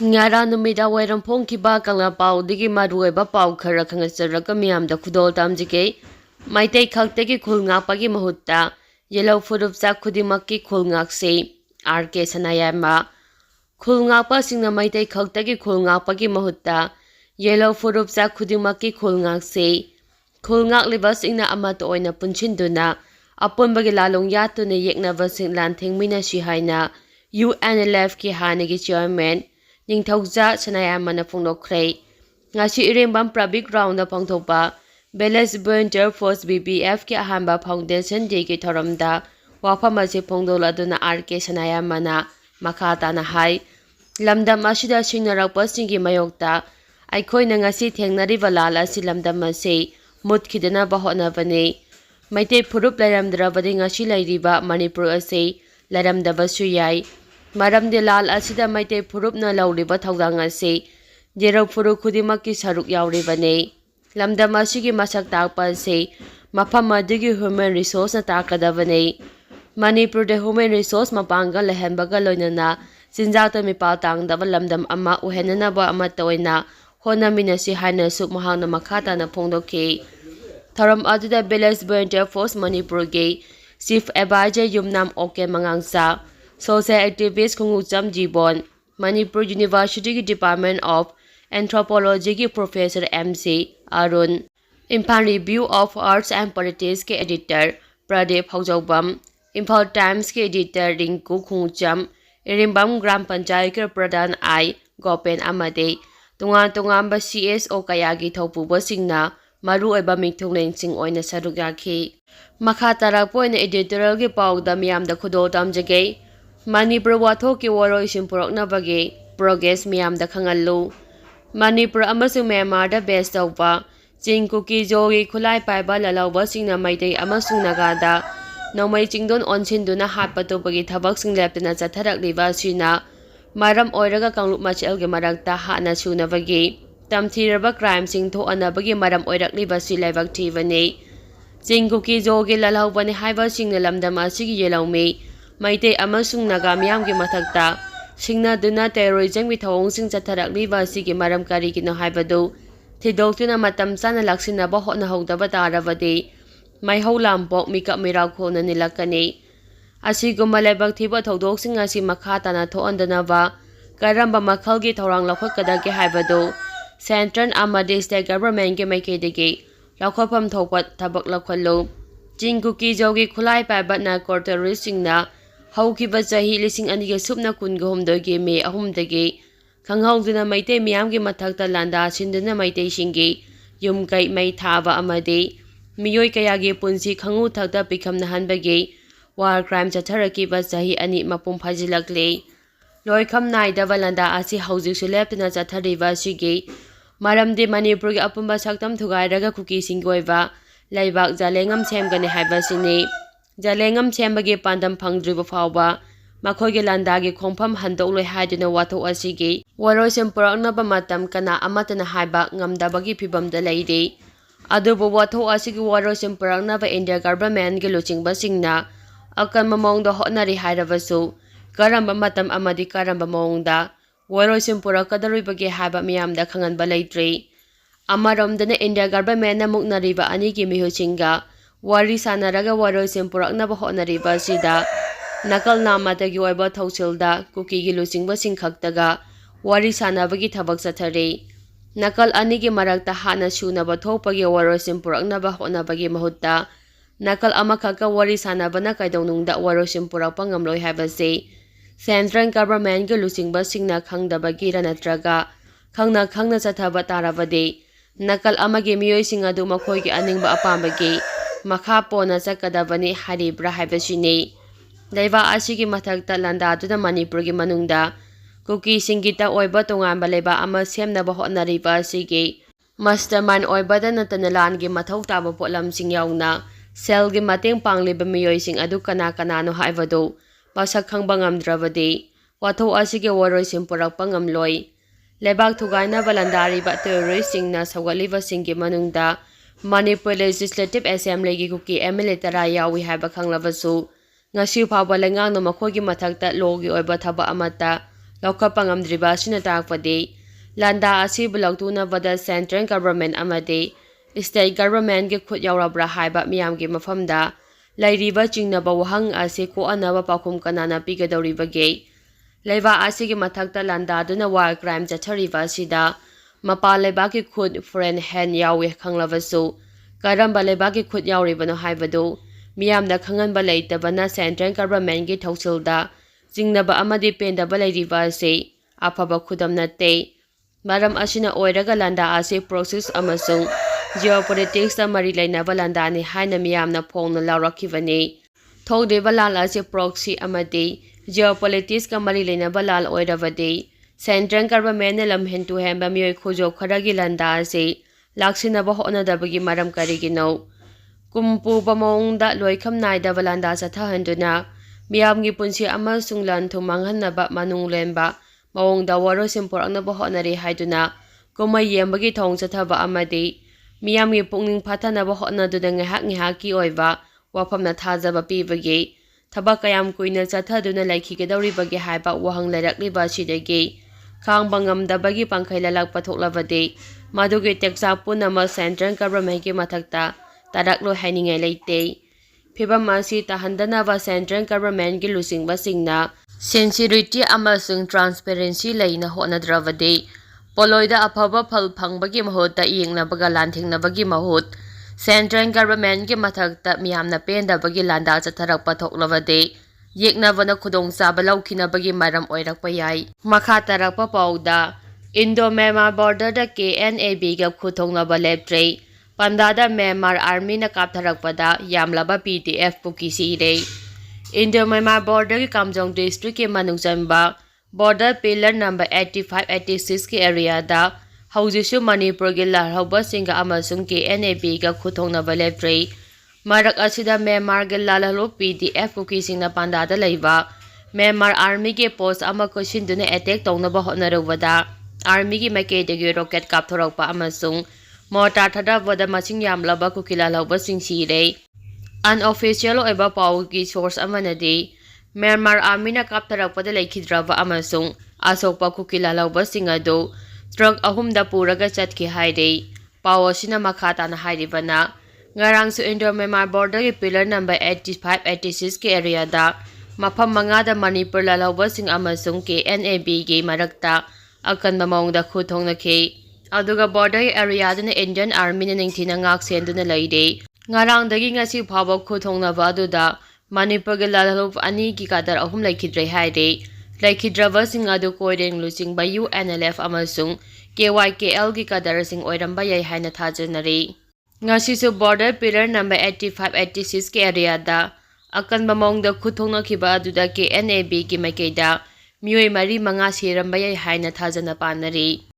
Ngara numida wairam phongkiba kangla paudigi maruoiba pau khara khangasaraka miyamda khudol tamjike maitei khaktagi khulngakpagi mahutta yellow furupcha khudimakki khulngakse RK Sanayama khulngakpa singna maitai khaktagi khulngakpagi mahutta yellow furupcha khudimakki khulngakse khulngakliba singna amata oina punchinduna apunbagi lalong yatuna yeknaba sing lanthengmina si haina UNLF ki hanagi chairman Ningthauja Sanayamana Phongdokhrei ngasi irembam public round da phongthokpa Balance Volunteer Force BBF ki ahamba foundation day ki thoramda wafam ase phongdoladuna RK Sanayamana makata na hai lamdam asida singnarakpa singi mayokta aikhoina ngasi thengnariba lala si lamdam ase mutkidana bahona bane maite phurup lairamdrabadi ngasi lairiba Manipur ase lairamdabasu yai Maram de lal asida maite phurup na lauriba thawdang ase jero phuru khudimakki saruk yauribane lamdam asigi masak takpa ase mafam adigi human resource na takadabane Manipur de human resource mapanga lehenbaga loinana sinjakta mipal tangdaba lamdam ama uhenana ba ama toina honamina si haina su mahangna makhata na phongdokhi Tharam aduda Balance Volunteer Force Manipur ge Chief Advisor Yumnam Oke Mangangsa Social activist Khungucham Jibon, Manipur University Department of Anthropology Professor MC Arun, Imphal Review of Arts and Politics के editor Pradeep Haujaubam, Imphal Times के editor Rinku Khungucham, Irimbam Gram Panchayat के प्रधान I Gopen Amade, Tungan CSO kayagi thaupuba singna maru oiba mingthunglen sing oina saruk yakhi. Makha tarakpo ina editorial के पाउदा मियामदा खुदो tamjage. Manipur wathok ki waroi simpurokna bagi progress miyamda khangallu Manipur amasung Myanmar da base tawpa chingku ki jogi khulai paiba lalawba singna maitei amasung nagada nomai chingdon onsinduna hatpatu bagi thabak sing leptana chatharakliba sina maram oiraga kanglup machel ge marakta hana suna bagi tamthiraba crime sing tho anabagi maram oirakliba si laibak thibani chingku ki jogi lalawbani haiba singna lamdam asigi yelawmi Maite amasung naga miyam ki mathakta singna duna terrorism ki thawong sing chatharakliba asigi maram kari kino haibadu thidoktuna matam chana laksinaba hotna hogdaba tarabadi maihau lampok mikap miraw khona nilakani asiguma laibak thiba thodok sing asi makha tana thoandanaba karamba makhalgi thorang lakhokadagi haibadu central amadi state government ki maikedagi lakhopam thokpat thabak lakhallu chingkuki jogi khulai paibat na terrorist singna Haukiba chahi lising aniga subna kunga humdogi me ahumdagi khanghauduna maite miyamgi mathakta landa sinduna maite singi yumkai mai thaba amade miyoi kayagi punsi khangu thakta pikamna hanbagi war crime chatharakiba chahi ani mapum phajilakle loikham naidaba landa asi hauji suleptna chathariba sigi maramde Manipur gi apumba saktam thugairaga kuki singoiba laibak jalengam semgane haiba sini Jalengam chembagi pandam phangdriba fawba makhoge landagi khongpham handokloi haiduna wathok asigi waroi sempuraknaba matam kana amatana haiba ngamdabagi phibamda leide adubu wathok asigi waroi sempuraknaba India government gi luchingba singna akan mamongda hotnari hairabasu karamba matam amadi karamba mongda waroi sempurakadaruibagi haiba miyamda khanganba leitri amaromdana India government na muknariba anigi mihuchinga Wari sanaraga waroi sempuraknaba hotnariba sida nakal namadagi oiba thausilda kuki gi luchingba singkhaktaga wari sanabagi thabak chathare nakal anigi marakta hana sunaba thokpagi waroi sempuraknaba hotnabagi mahutta nakal amakhaka wari sanabana kaidawnungda waroi sempurakpa ngamloi haibase central government gi luchingba singna khangdabagi ranatraga khangna chathaba tarabade nakal amagi miyoi sing adu makhoi gi aningba apambagi Makha pona sakadabani haribra haibasini Laiba asigi mathakta landa aduna Manipur gi manungda kuki singita oiba tongamba laiba ama semnaba hotnariba asigi mastermind oibada natana langi mathau taba potlam sing yauna sel gi mateng pangliba miyoi sing adu kana no haibadu masak khangba ngamdrabadi watho asigi waroi simpurakpa ngamloi lebak thugaina balandari ba terrorist singna sawaliba singgi manungda Manipur Legislative Assembly gi kuki MLA tara yawi haiba khanglabasu ngasi phawba lengang no makhogi mathakta logi oiba thaba amata ꯂꯧꯈꯠꯄ ꯉꯝꯗ꯭ꯔꯤꯕ ꯑꯁꯤꯅ ꯇꯥꯛꯄꯗꯤ ꯂꯥꯟꯗꯥ ꯑꯁꯤꯕꯨ ꯂꯧꯊꯨꯅꯕꯗ central government ꯑꯃꯗꯤ state ꯒꯚꯔꯟꯃꯦꯟꯠꯀꯤ ꯈꯨꯠ ꯌꯥꯎꯔꯕ꯭ꯔꯥ ꯍꯥꯏꯕ ꯃꯤꯌꯥꯝꯒꯤ ꯃꯐꯝꯗ ꯂꯩꯔꯤꯕ ꯆꯤꯡꯅꯕ ꯋꯥꯍꯪ ꯑꯁꯤ ꯀꯣꯛꯍꯟꯅꯕ ꯄꯥꯎꯈꯨꯝ ꯀꯅꯥꯅ ꯄꯤꯒꯗꯧꯔꯤꯕꯒꯦ? ꯂꯩꯕꯥꯛ ꯑꯁꯤꯒꯤ ꯃꯊꯛꯇ ꯂꯥꯟꯗꯥꯗꯨꯅ ꯋꯥꯔ ꯀ꯭ꯔꯥꯏꯝ ꯆꯠꯊꯔꯤꯕ ꯑꯁꯤꯗ ꯃꯄꯥꯟ ꯂꯩꯕꯥꯛꯀꯤ ꯈꯨꯠ ꯐꯣꯔꯦꯟ ꯍꯦꯟ ꯌꯥꯎꯏ ꯈꯪꯂꯕꯁꯨ ꯀꯔꯝꯕ ꯂꯩꯕꯥꯛꯀꯤ ꯈꯨꯠ ꯌꯥꯎꯔꯤꯕꯅꯣ ꯍꯥꯏꯕꯗꯨ ꯃꯤꯌꯥꯝꯗ ꯈꯪꯍꯟꯕ ꯂꯩꯇꯕꯅ ꯁꯦꯟꯇ꯭ꯔꯦꯜ ꯒꯚꯔꯟꯃꯦꯟꯠꯀꯤ ꯊꯧꯁꯤꯜꯗ ꯆꯤꯡꯅꯕ ꯑꯃꯗꯤ ꯄꯦꯟꯗꯕ ꯂꯩꯔꯤꯕ ꯑꯁꯤ ꯑꯐꯕ ꯈꯨꯗꯝ ꯅꯠꯇꯦ꯫ ꯃꯔꯝ ꯑꯁꯤꯅ ꯑꯣꯏꯔꯒ ꯂꯥꯟꯗꯥ ꯑꯁꯤ ꯄ꯭ꯔꯣꯛꯁꯤꯁ ꯑꯃꯁꯨꯡ ꯖꯤꯑꯣꯄꯣꯂꯤꯇꯤꯛꯁꯇ ꯃꯔꯤ ꯂꯩꯅꯕ ꯂꯥꯟꯗꯥꯅꯤ ꯍꯥꯏꯅ ꯃꯤꯌꯥꯝꯅ ꯐꯣꯡꯅ ꯂꯥꯎꯔꯛꯈꯤꯕꯅꯤ꯫ ꯊꯣꯛꯂꯤꯕ ꯂꯥꯟ ꯑꯁꯤ ꯄ꯭ꯔꯣꯛꯁꯤ ꯑꯃꯗꯤ ꯖꯤꯑꯣꯄꯣꯂꯤꯇꯤꯛꯁꯀ ꯃꯔꯤ ꯂꯩꯅꯕ ꯂꯥꯟ ꯑꯣꯏꯔꯕꯗꯤ ꯁꯦꯟꯇ꯭ꯔꯦꯜ ꯒꯚꯔꯟꯃꯦꯟꯠꯅ ꯂꯝꯍꯦꯟ ꯇꯨꯍꯦꯟꯕ ꯃꯤꯑꯣꯏ ꯈꯨꯖꯣꯞ ꯈꯔꯒꯤ ꯂꯥꯟꯗꯥ ꯑꯁꯤ ꯂꯥꯛꯁꯤꯟꯅꯕ ꯍꯣꯠꯅꯗꯕꯒꯤ ꯃꯔꯝ ꯀꯔꯤꯒꯤꯅꯣ? ꯀꯨꯝ ꯄꯨꯕ ꯃꯑꯣꯡꯗ ꯂꯣꯏꯈꯝ ꯅꯥꯏꯗꯕ ꯂꯥꯟꯗꯥ ꯆꯠꯊꯍꯟꯗꯨꯅ ꯃꯤꯌꯥꯝꯒꯤ ꯄꯨꯟꯁꯤ ꯑꯃꯁꯨꯡ ꯂꯟ ꯊꯨꯝ ꯃꯥꯡꯍꯟꯅꯕ ꯃꯅꯨꯡ ꯂꯦꯟꯕ ꯃꯑꯣꯡꯗ ꯋꯥꯔꯣꯏꯁꯤꯟ ꯄꯨꯔꯛꯅꯕ ꯍꯣꯠꯅꯔꯤ ꯍꯥꯏꯗꯨꯅ ꯀꯨꯝꯃꯩ ꯌꯦꯡꯕꯒꯤ ꯊꯧꯑꯣꯡ ꯆꯠꯊꯕ ꯑꯃꯗꯤ ꯃꯤꯌꯥꯝꯒꯤ ꯄꯨꯛꯅꯤꯡ ꯐꯥꯊꯅꯕ ꯍꯣꯠꯅꯗꯨꯅ ꯉꯥꯏꯍꯥꯛꯀꯤ ꯑꯣꯏꯕ ꯋꯥꯐꯝꯅ ꯊꯥꯖꯕ ꯄꯤꯕꯒꯤ ꯊꯕꯛ ꯀꯌꯥꯝ ꯀꯨꯏꯅ ꯆꯠꯊꯗꯨꯅ ꯂꯩꯈꯤꯒꯗꯧꯔꯤꯕꯒꯦ ꯍꯥꯏꯕ ꯋꯥꯍꯪ ꯂꯩꯔꯛꯂꯤꯕ ꯑꯁꯤꯗꯒꯤ ꯈꯥꯡꯕ ꯉꯝꯗꯕꯒꯤ ꯄꯥꯡꯈꯩ ꯂꯥꯂꯛꯄ ꯊꯣꯛꯂꯕꯗꯤ ꯃꯗꯨꯒꯤ ꯇꯦꯛꯆꯥꯛ ꯄꯨꯝꯅꯃꯛ ꯁꯦꯟꯇ꯭ꯔꯦꯜ ꯒꯚꯔꯟꯃꯦꯟꯠꯀꯤ ꯃꯊꯛꯇ ꯇꯥꯔꯛꯂꯣꯏ ꯍꯥꯏꯅꯤꯡꯉꯥꯏ ꯂꯩꯇꯦ꯫ ꯐꯤꯚꯝ ꯑꯁꯤ ꯇꯥꯍꯟꯗꯅꯕ ꯁꯦꯟꯇ꯭ꯔꯦꯜ ꯒꯚꯔꯟꯃꯦꯟꯠꯀꯤ ꯂꯨꯆꯤꯡꯕꯁꯤꯡꯅ ꯁꯤꯟꯁꯤꯌꯔꯤꯇꯤ ꯑꯃꯁꯨꯡ ꯇ꯭ꯔꯥꯟꯁꯄꯦꯔꯦꯟꯁꯤ ꯂꯩꯅ ꯍꯣꯠꯅꯗ꯭ꯔꯕꯗꯤ ꯄꯣꯠꯂꯣꯏꯗ ꯑꯐꯕ ꯐꯜ ꯐꯪꯕꯒꯤ ꯃꯍꯨꯠꯇ ꯌꯦꯛꯅꯕꯒ ꯂꯥꯟꯊꯦꯡꯅꯕꯒꯤ ꯃꯍꯨꯠ ꯁꯦꯟꯇ꯭ꯔꯦꯜ ꯒꯚꯔꯟꯃꯦꯟꯠꯀꯤ ꯃꯊꯛꯇ ꯃꯤꯌꯥꯝꯅ ꯄꯦꯟꯗꯕꯒꯤ ꯂꯥꯟꯗꯥ ꯆꯠꯊꯔꯛꯄ ꯊꯣꯛꯂꯕꯗꯤ ꯌꯦꯛꯅꯕꯅ ꯈꯨꯗꯣꯡꯆꯥꯕ ꯂꯧꯈꯤꯅꯕꯒꯤ ꯃꯔꯝ ꯑꯣꯏꯔꯛꯄ ꯌꯥꯏ꯫ ꯃꯈꯥ ꯇꯥꯔꯛꯄ ꯄꯥꯎꯗ ꯏꯟꯗꯣ ꯃ꯭ꯌꯥꯟꯃꯥꯔ ꯕꯣꯔꯗꯔ ꯗ KNA-Bꯒ ꯈꯨꯠ ꯊꯣꯛꯅꯕ ꯂꯦꯞꯇ꯭ꯔꯤ, ꯄꯥꯟꯗꯥ ꯗ ꯃ꯭ꯌꯥꯟꯃꯥꯔ ꯑꯥꯔꯃꯤꯅ ꯀꯥꯞꯊꯔꯛꯄꯗ ꯌꯥꯝꯂꯕ PDF ꯀꯨꯀꯤ ꯁꯤꯔꯦ꯫ ꯏꯟꯗꯣ ꯃ꯭ꯌꯥꯟꯃꯥꯔ ꯕꯣꯔꯗꯔꯒꯤ ꯀꯥꯝꯖꯣꯡ ꯗꯤꯁꯇ꯭ꯔꯤꯛꯀꯤ ꯃꯅꯨꯡ ꯆꯟꯕ ꯕꯣꯔꯗꯔ ꯄꯤꯂꯔ ꯅꯝꯕꯔ 85-86ꯒꯤ ꯑꯦꯔꯤꯌꯥꯗ ꯍꯧꯖꯤꯛꯁꯨ ꯃꯅꯤꯄꯨꯔꯒꯤ ꯂꯥꯜꯍꯧꯕꯁꯤꯡꯒ ꯑꯃꯁꯨꯡ KNA-Bꯒ ꯈꯨꯠ ꯊꯣꯛꯅꯕ ꯂꯦꯞꯇ꯭ꯔꯤ꯫ ꯃꯔꯛ ꯑꯁꯤꯗ ꯃ꯭ꯌꯥꯟꯃꯥꯔꯒꯤ ꯂꯥꯜꯍꯧꯕ PDF ꯀꯨꯀꯤꯁꯤꯡꯅ ꯄꯥꯟꯗꯥꯗ ꯂꯩꯕ ꯃ꯭ꯌꯥꯟꯃꯥꯔ ꯑꯥꯔꯃꯤꯒꯤ ꯄꯣꯁꯠ ꯑꯃ ꯀꯣꯏꯁꯤꯟꯗꯨꯅ ꯑꯦꯇꯦꯛ ꯇꯧꯅꯕ ꯍꯣꯠꯅꯔꯨꯕꯗ ꯑꯥꯔꯃꯤꯒꯤ ꯃꯥꯏꯀꯩꯗꯒꯤ ꯔꯣꯀꯦꯠ ꯀꯥꯞꯊꯣꯔꯛꯄ ꯑꯃꯁꯨꯡ ꯃꯣꯔꯇꯥꯔ ꯊꯥꯗꯕꯗ ꯃꯁꯤꯡ ꯌꯥꯝꯂꯕ ꯀꯨꯀꯤ ꯂꯥꯜꯍꯧꯕꯁꯤꯡ ꯁꯤꯔꯦ꯫ ꯑꯟꯑꯣꯐꯤꯁꯤꯌꯦꯜ ꯑꯣꯏꯕ ꯄꯥꯎꯒꯤ ꯁꯣꯔꯁ ꯑꯃꯅꯗꯤ ꯃ꯭ꯌꯥꯟꯃꯥꯔ ꯑꯥꯔꯃꯤꯅ ꯀꯥꯞꯊꯔꯛꯄꯗ ꯂꯩꯈꯤꯗ꯭ꯔꯕ ꯑꯃꯁꯨꯡ ꯑꯁꯣꯛꯄ ꯀꯨꯀꯤ ꯂꯥꯜꯍꯧꯕꯁꯤꯡ ꯑꯗꯨ ꯇ꯭ꯔꯛ 3ꯗ ꯄꯨꯔꯒ ꯆꯠꯈꯤ ꯍꯥꯏꯔꯤ꯫ ꯄꯥꯎ ꯑꯁꯤꯅ ꯃꯈꯥ ꯇꯥꯅ ꯍꯥꯏꯔꯤꯕꯅ ꯉꯔꯥꯡꯁꯨ ꯏꯟꯗꯣ ꯃ꯭ꯌꯥꯟꯃꯥꯔ ꯕꯣꯔꯗꯔꯒꯤ ꯄꯤꯂꯔ ꯅꯝꯕꯔ 85-86ꯒꯤ ꯑꯦꯔꯤꯌꯥꯗ ꯃꯐꯝ 5ꯗ ꯃꯅꯤꯄꯨꯔ ꯂꯥꯜꯍꯧꯕꯁꯤꯡ ꯑꯃꯁꯨꯡ KNA-Bꯒꯤ ꯃꯔꯛꯇ ꯑꯀꯟꯕ ꯃꯑꯣꯡꯗ ꯈꯨꯠ ꯊꯣꯛꯅꯈꯤ꯫ ꯑꯗꯨꯒ ꯕꯣꯔꯗꯔꯒꯤ ꯑꯦꯔꯤꯌꯥꯗꯨꯅ ꯏꯟꯗꯤꯌꯟ ꯑꯥꯔꯃꯤꯅ ꯅꯤꯡꯊꯤꯅ ꯉꯥꯛ ꯁꯦꯟꯗꯨꯅ ꯂꯩꯔꯤ꯫ ꯉꯔꯥꯡꯗꯒꯤ ꯉꯁꯤ ꯐꯥꯎꯕ ꯈꯨꯠ ꯊꯣꯛꯅꯕ ꯑꯗꯨꯗ ꯃꯅꯤꯄꯨꯔꯒꯤ ꯂꯥꯜꯍꯧꯕ 2ꯒꯤ ꯀꯥꯗꯔ 3 ꯂꯩꯈꯤꯗ꯭ꯔꯦ ꯍꯥꯏꯔꯤ꯫ ꯂꯩꯈꯤꯗ꯭ꯔꯕꯁꯤꯡ ꯑꯗꯨ ꯀꯣꯏꯔꯦꯡ ꯂꯨꯆꯤꯡꯕ UNLF ꯑꯃꯁꯨꯡ KYKLꯒꯤ ꯀꯥꯗꯔꯁꯤꯡ ꯑꯣꯏꯔꯝꯕ ꯌꯥꯏ ꯍꯥꯏꯅ ꯊꯥꯖꯅꯔꯤ꯫ ꯉꯁꯤꯁꯨ ꯕꯣꯔꯗꯔ ꯄꯤꯂꯔ ꯅꯝꯕꯔ 85-86ꯒꯤ ꯑꯦꯔꯤꯌꯥꯗ ꯑꯀꯟꯕ ꯃꯑꯣꯡꯗ ꯈꯨꯠ ಥೋಕ್ನꯈꯤꯕ ꯑꯗꯨꯗ KNA-Bꯒꯤ ꯃꯥꯏꯀꯩꯗ ꯃꯤꯑꯣꯏ 4-5 ꯁꯤꯔꯝꯕ ꯌꯥꯏ ꯍꯥꯏꯅ ꯊꯥꯖꯅ ꯄꯥꯅꯔꯤ꯫